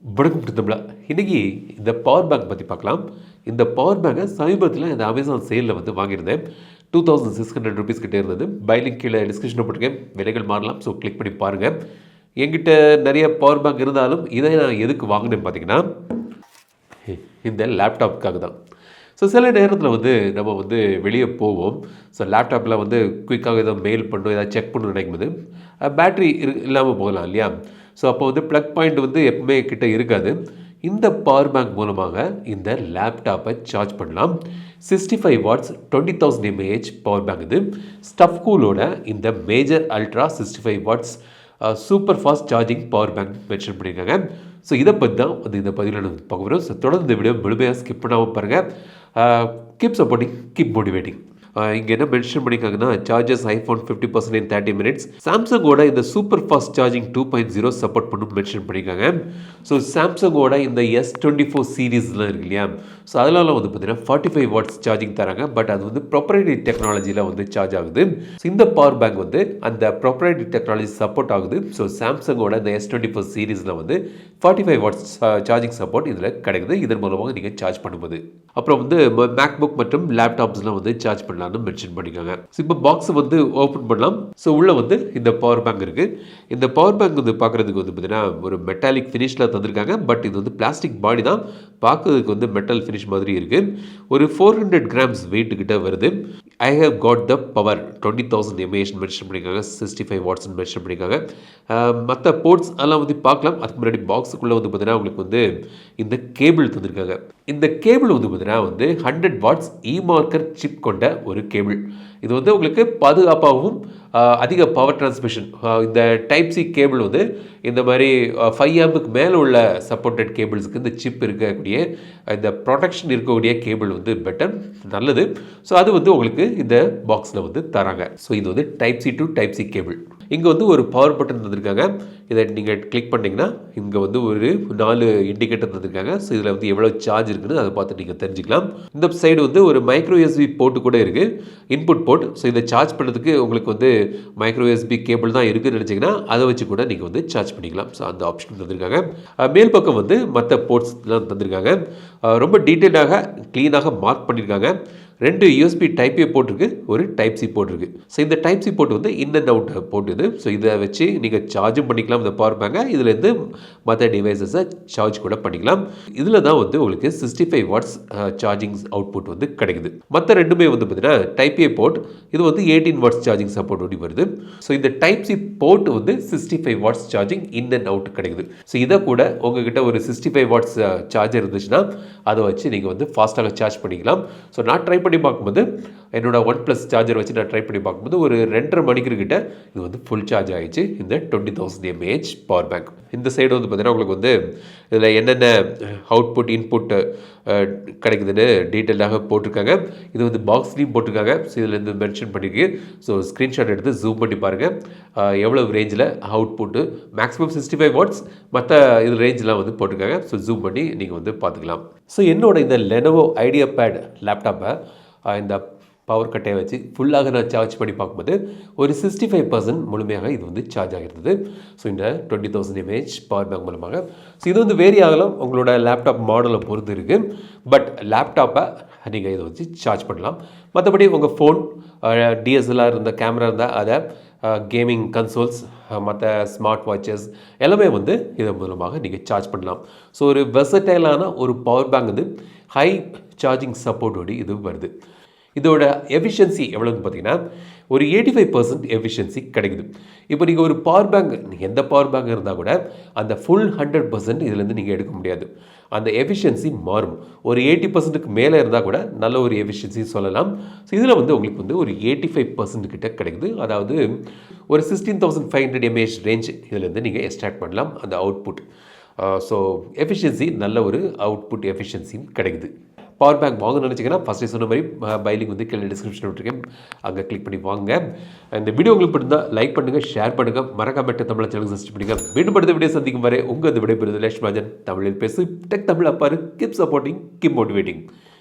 வணக்கம் பிரதமலா. இன்னைக்கு இந்த பவர் பேங்க் பற்றி பார்க்கலாம். இந்த பவர் பேங்கை சமீபத்தில் இந்த அமேசான் சேலில் வந்து வாங்கியிருந்தேன். 2600 ருபீஸ் கிட்டே இருந்தது. பை லிங்க் கீழே டிஸ்கிரிப்ஷனில் போட்டிருக்கேன். விலைகள் மாறலாம், ஸோ கிளிக் பண்ணி பாருங்கள். என்கிட்ட நிறைய பவர் பேங்க் இருந்தாலும் இதை நான் எதுக்கு வாங்கினேன்னு பார்த்தீங்கன்னா இந்த லேப்டாப்புக்காக தான். ஸோ சில நேரத்தில் வந்து நம்ம வந்து வெளியே போவோம். ஸோ லேப்டாப்பில் வந்து குயிக்காக ஏதோ மெயில் பண்ணணும், ஏதாவது செக் பண்ணணும்னு நினைக்கும்போது பேட்ரி இல்லாமல் போகலாம் இல்லையா? ஸோ அப்போ வந்து ப்ளக் பாயிண்ட் வந்து எப்பவுமே கிட்ட இருக்காது. இந்த பவர் பேங்க் மூலமாக இந்த லேப்டாப்பை சார்ஜ் பண்ணலாம். 65 வாட்ஸ் 20,000 mAh பவர் பேங்க். இது ஸ்டஃப் கூலோட இந்த major ultra 65 watts super fast charging power bank mention பண்ணியிருக்காங்க. ஸோ இதை பற்றி தான் வந்து இந்த பதிவில் நான் பார்க்க போகிறோம். ஸோ தொடர்ந்து இந்த வீடியோ முழுமையாக ஸ்கிப் பண்ணாமல் பாருங்கள். Keep supporting, keep motivating. இங்கே என்ன மென்ஷன் பண்ணியிருக்காங்கன்னா, சார்ஜஸ் ஐஃபோன் 50% in 30 minutes. சாம்சங்கோட இந்த சூப்பர் ஃபாஸ்ட் சார்ஜிங் 2.0 சப்போர்ட் பண்ணும் மென்ஷன் பண்ணியிருக்காங்க. ஸோ சாம்சங்கோட இந்த S24 சீரீஸ்லாம் இருக்கு இல்லையா? ஸோ அதனால வந்து பார்த்தீங்கன்னா 45 வாட்ஸ் சார்ஜிங் தராங்க. பட் அது வந்து ப்ரொப்ரைட்டரி டெக்னாலஜியில் வந்து சார்ஜ் ஆகுது. ஸோ இந்த பவர் பேங்க் வந்து அந்த ப்ரொப்ரைட்டரி டெக்னாலஜி சப்போர்ட் ஆகுது. ஸோ சாம்சங்கோட இந்த S24 சீரீஸில் வந்து 45 வாட்ஸ் சார்ஜிங் சப்போர்ட் இதில் கிடைக்குது. இதன் மூலமாக நீங்கள் சார்ஜ் பண்ணும்போது அப்புறம் வந்து மேக்புக் மற்றும் லேப்டாப்ஸ்லாம் வந்து சார்ஜ் பண்ணலாம் மென்ஷன் பண்ணிருக்காங்க. இப்போ பாக்ஸ் வந்து ஓபன் பண்ணலாம். ஸோ உள்ள வந்து இந்த பவர் பேங்க் இருக்கு. இந்த பவர் பேங்க் வந்து பார்க்கறதுக்கு வந்து பார்த்தீங்கன்னா ஒரு மெட்டாலிக் ஃபினிஷ்ல தந்திருக்காங்க. பட் இது வந்து பிளாஸ்டிக் பாடி தான், பார்க்கறதுக்கு வந்து மெட்டல் ஃபினிஷ் மாதிரி இருக்கு. ஒரு 400 கிராம்ஸ் வெயிட் கிட்ட வருது. I have got the power 20,000 mAh mention பண்ணிருக்காங்க. 65 வாட்ஸ் மென்ஷன் பண்ணிருக்காங்க. மற்ற போர்ட்ஸ் எல்லாம் வந்து பார்க்கலாம். அதுக்கு முன்னாடி பாக்ஸுக்குள்ள வந்து பார்த்தீங்கன்னா உங்களுக்கு வந்து இந்த கேபிள் தந்திருக்காங்க. இந்த கேபிள் வந்து பார்த்தீங்கன்னா வந்து 100 வாட்ஸ் இ மார்க்கர் சிப் கொண்ட ஒரு கேபிள். இது வந்து உங்களுக்கு பாதுகாப்பாகவும் அதிக பவர் டிரான்ஸ்மிஷன். இந்த டைப் சி கேபிள் வந்து இந்த மாதிரி 5 ஆம்புக்கு மேலே உள்ள சப்போர்ட்டட் கேபிள்ஸுக்கு இந்த சிப் இருக்கக்கூடிய இந்த ப்ரொடெக்ஷன் இருக்கக்கூடிய கேபிள் வந்து பெட்டர், நல்லது. ஸோ அது வந்து உங்களுக்கு இந்த பாக்ஸில் வந்து தராங்க. ஸோ இது வந்து type C to type C cable. இங்கே வந்து ஒரு பவர் பட்டன் தந்திருக்காங்க. இதை நீங்கள் கிளிக் பண்ணிங்கன்னா இங்கே வந்து ஒரு 4 இண்டிகேட்டர் தந்திருக்காங்க. ஸோ இதில் வந்து எவ்வளோ சார்ஜ் இருக்குன்னு அதை பார்த்து நீங்கள் தெரிஞ்சுக்கலாம். இந்த சைடு வந்து ஒரு மைக்ரோ USB போர்ட்டு கூட இருக்குது, இன்புட் போர்ட். ஸோ இதை சார்ஜ் பண்ணுறதுக்கு உங்களுக்கு வந்து மைக்ரோ USB கேபிள் தான் இருக்குதுன்னு நினச்சிங்கன்னா அதை வச்சு கூட நீங்கள் வந்து சார்ஜ் பண்ணிக்கலாம். ஸோ அந்த ஆப்ஷன் தந்திருக்காங்க. மேல் பக்கம் வந்து மற்ற போர்ட்ஸ்லாம் தந்திருக்காங்க. ரொம்ப டீட்டெயிலாக க்ளீனாக மார்க் பண்ணியிருக்காங்க. 2 USB டைப் ஏ போர்ட் இருக்குது, ஒரு டைப் சி போர்ட் இருக்குது. ஸோ இந்த டைப் சி போர்ட் வந்து இன் அண்ட் அவுட் போர்ட் இது. ஸோ இதை வச்சு நீங்கள் சார்ஜும் பண்ணிக்கலாம் இந்த பவர் பேங்கை. இதுலேருந்து மற்ற டிவைசஸை சார்ஜ் கூட பண்ணிக்கலாம். இதில் தான் வந்து உங்களுக்கு 65 வாட்ஸ் சார்ஜிங் அவுட்புட் வந்து கிடைக்குது. மற்ற ரெண்டுமே வந்து பார்த்தீங்கன்னா டைப் ஏ போர்ட். இது வந்து 18 வாட்ஸ் சார்ஜிங் சப்போர்ட் ஓடி வருது. ஸோ இந்த டைப் சி போர்ட் வந்து 65 watts charging in and out கிடைக்குது. ஸோ இதை கூட உங்ககிட்ட ஒரு 65 வாட்ஸ் சார்ஜர் இருந்துச்சுன்னா அதை வச்சு நீங்கள் வந்து ஃபாஸ்ட்டாக சார்ஜ் பண்ணிக்கலாம். ஸோ நான் ட்ரை பண்ணி பார்க்கும்போது என்னோட OnePlus சார்ஜர் வச்சு நான் ட்ரை பண்ணி பார்க்கும்போது ஒரு 2.5 மணிக்கு கிட்ட இது வந்து ஃபுல் சார்ஜ் ஆகிடுச்சு இந்த 20,000 mAh பவர் பேங்க். இந்த சைடு வந்து பார்த்தீங்கன்னா உங்களுக்கு வந்து இதில் என்னென்ன அவுட்புட் இன்புட் கிடைக்குதுன்னு டீட்டெயிலாக போட்டிருக்காங்க. இது வந்து பாக்ஸ்லேயும் போட்டிருக்காங்க. ஸோ இதில் இருந்து மென்ஷன் பண்ணியிருக்கு. ஸோ ஸ்க்ரீன்ஷாட் எடுத்து ஜூம் பண்ணி பாருங்கள் எவ்வளோ ரேஞ்சில் அவுட்புட்டு. மேக்ஸிமம் 65 வாட்ஸ், மற்ற இது ரேஞ்செலாம் வந்து போட்டிருக்காங்க. ஸோ ஜூம் பண்ணி நீங்கள் வந்து பார்த்துக்கலாம். ஸோ என்னோட இந்த Lenovo IdeaPad லேப்டாப்பை இந்த பவர் கட்டையை வச்சு ஃபுல்லாக நான் சார்ஜ் பண்ணி பார்க்கும்போது ஒரு 65% முழுமையாக இது வந்து சார்ஜ் ஆகிருந்தது. ஸோ இந்த 20,000 mAh பவர் பேங்க் மூலமாக. ஸோ இது வந்து வேரி ஆகலாம், உங்களோட லேப்டாப் மாடலை பொறுத்து இருக்குது. பட் லேப்டாப்பை நீங்கள் இதை வச்சு சார்ஜ் பண்ணலாம். மற்றபடி உங்கள் ஃபோன், DSLR இருந்தால், கேமரா இருந்தால் அதை, கேமிங் கன்சோல்ஸ், மற்ற ஸ்மார்ட் வாட்சஸ் எல்லாமே வந்து இதன் மூலமாக நீங்கள் சார்ஜ் பண்ணலாம். ஸோ ஒரு வெர்சடைலான ஒரு பவர் பேங்க் வந்து ஹை சார்ஜிங் சப்போர்ட்டோடு இது வருது. இதோட எஃபிஷியன்சி எவ்வளோன்னு பார்த்தீங்கன்னா ஒரு 85% எஃபிஷியன்சி கிடைக்குது. இப்போ நீங்கள் ஒரு பவர் பேங்க், எந்த பவர் பேங்க் இருந்தால் கூட அந்த ஃபுல் 100% இதுலேருந்து நீங்கள் எடுக்க முடியாது. அந்த எஃபிஷியன்சி மாறும். ஒரு 80%க்கு மேலே இருந்தால் கூட நல்ல ஒரு எஃபிஷியன்சி சொல்லலாம். ஸோ இதில் வந்து உங்களுக்கு வந்து ஒரு 85% கிட்ட கிடைக்குது. அதாவது ஒரு 16,500 mAh ரேஞ்ச் இதிலேருந்து நீங்கள் எக்ஸ்ட்ராக்ட் பண்ணலாம் அந்த அவுட்புட். ஸோ எஃபிஷியன்சி நல்ல ஒரு அவுட்புட் எஃபிஷியன்சியும் கிடைக்குது. பவர் பேங்க் வாங்க நினச்சிங்கன்னா ஃபஸ்ட்டே சொன்ன மாதிரி பை லிங்க் வந்து கீழே டிஸ்கிரிப்ஷன் விட்டுருக்கேன், அங்கே கிளிக் பண்ணி வாங்க. இந்த வீடியோ உங்களுக்கு பிடிச்சிருந்தால் லைக் பண்ணுங்கள், ஷேர் பண்ணுங்கள், மறக்காம தமிழ் சேனலுக்கு சப்ஸ்கிரைப் பண்ணுங்கள். மீண்டும் அடுத்த வீடியோ சந்திக்கும் வரை உங்கள் விடைபெறுவது லட்சுமி ராஜன். தமிழில் பேசு டெக் தமிழ் அப்பாரு. Keep supporting, keep motivating.